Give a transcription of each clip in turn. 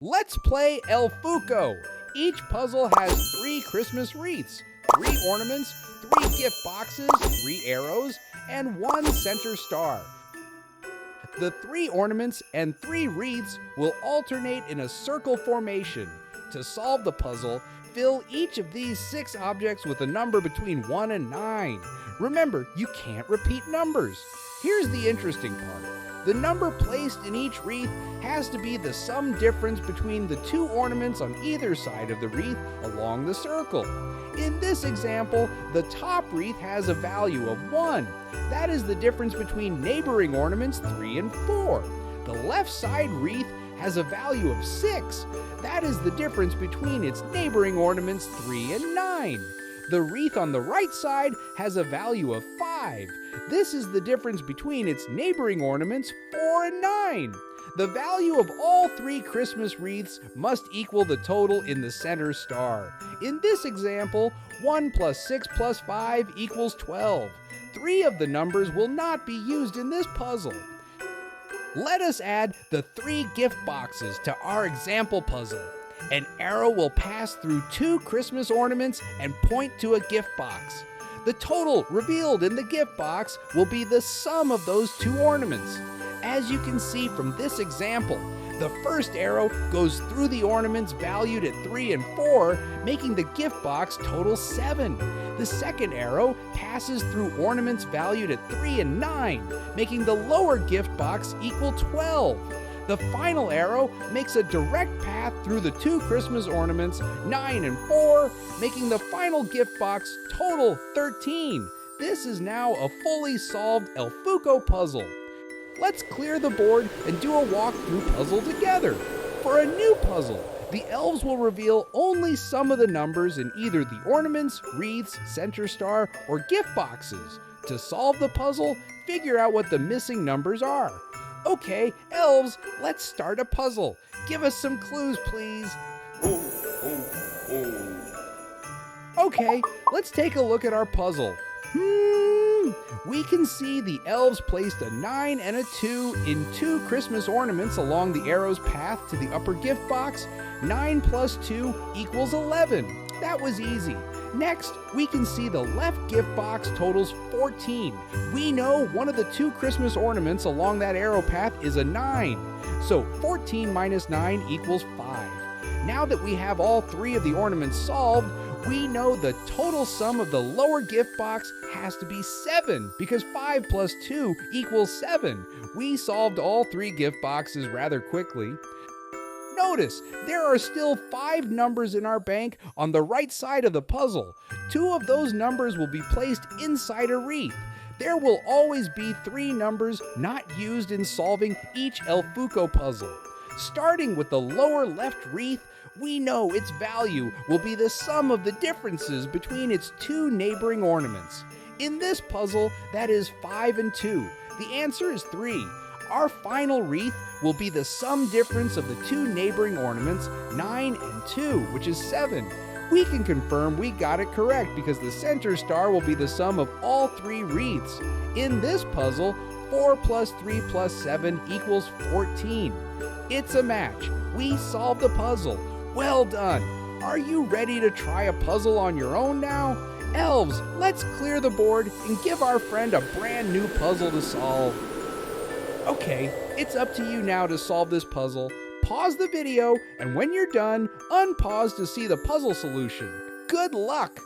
Let's play ELFÜKO. Each puzzle has 3 Christmas wreaths, 3 ornaments, 3 gift boxes, 3 arrows, and 1 center star. The 3 ornaments and 3 wreaths will alternate in a circle formation. To solve the puzzle, fill each of these 6 objects with a number between 1 and 9. Remember, you can't repeat numbers. Here's the interesting part. The number placed in each wreath has to be the sum difference between the 2 ornaments on either side of the wreath along the circle. In this example, the top wreath has a value of 1. That is the difference between neighboring ornaments 3 and 4. The left side wreath has a value of 6. That is the difference between its neighboring ornaments 3 and 9. The wreath on the right side has a value of 5. This is the difference between its neighboring ornaments 4 and 9. The value of all 3 Christmas wreaths must equal the total in the center star. In this example, 1 plus 6 plus 5 equals 12. 3 of the numbers will not be used in this puzzle. Let us add the 3 gift boxes to our example puzzle. An arrow will pass through 2 Christmas ornaments and point to a gift box. The total revealed in the gift box will be the sum of those 2 ornaments. As you can see from this example, the first arrow goes through the ornaments valued at 3 and 4, making the gift box total 7. The second arrow passes through ornaments valued at 3 and 9, making the lower gift box equal 12. The final arrow makes a direct path through the 2 Christmas ornaments, 9 and 4, making the final gift box total 13. This is now a fully solved ELFÜKO puzzle. Let's clear the board and do a walkthrough puzzle together. For a new puzzle, the elves will reveal only some of the numbers in either the ornaments, wreaths, center star, or gift boxes. To solve the puzzle, figure out what the missing numbers are. Okay, elves, let's start a puzzle. Give us some clues, please. Okay, let's take a look at our puzzle. We can see the elves placed a 9 and a 2 in 2 Christmas ornaments along the arrow's path to the upper gift box. 9 plus 2 equals 11. That was easy. Next, we can see the left gift box totals 14. We know one of the 2 Christmas ornaments along that arrow path is a 9. So 14 minus 9 equals 5. Now that we have all 3 of the ornaments solved, we know the total sum of the lower gift box has to be 7 because 5 plus 2 equals 7. We solved all 3 gift boxes rather quickly. Notice, there are still 5 numbers in our bank on the right side of the puzzle. 2 of those numbers will be placed inside a wreath. There will always be 3 numbers not used in solving each ELFÜKO puzzle. Starting with the lower left wreath, we know its value will be the sum of the differences between its 2 neighboring ornaments. In this puzzle, that is 5 and 2. The answer is 3. Our final wreath will be the sum difference of the 2 neighboring ornaments, 9 and 2, which is 7. We can confirm we got it correct because the center star will be the sum of all 3 wreaths. In this puzzle, 4 plus 3 plus 7 equals 14. It's a match. We solved the puzzle. Well done. Are you ready to try a puzzle on your own now? Elves, let's clear the board and give our friend a brand new puzzle to solve. Okay, it's up to you now to solve this puzzle. Pause the video, and when you're done, unpause to see the puzzle solution. Good luck!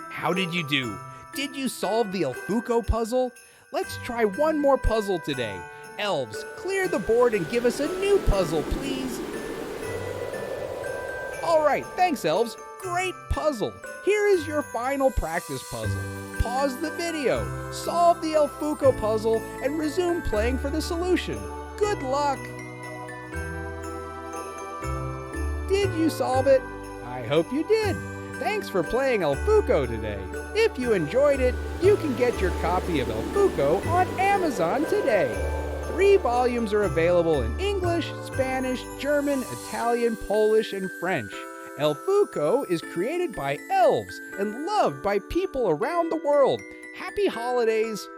How did you do? Did you solve the ELFÜKO puzzle? Let's try one more puzzle today. Elves, clear the board and give us a new puzzle, please. All right, thanks, elves. Great puzzle. Here is your final practice puzzle. Pause the video, solve the ELFÜKO puzzle, and resume playing for the solution. Good luck. Did you solve it? I hope you did. Thanks for playing ELFÜKO today. If you enjoyed it, you can get your copy of ELFÜKO on Amazon today. 3 volumes are available in English, Spanish, German, Italian, Polish, and French. ELFÜKO is created by elves and loved by people around the world. Happy holidays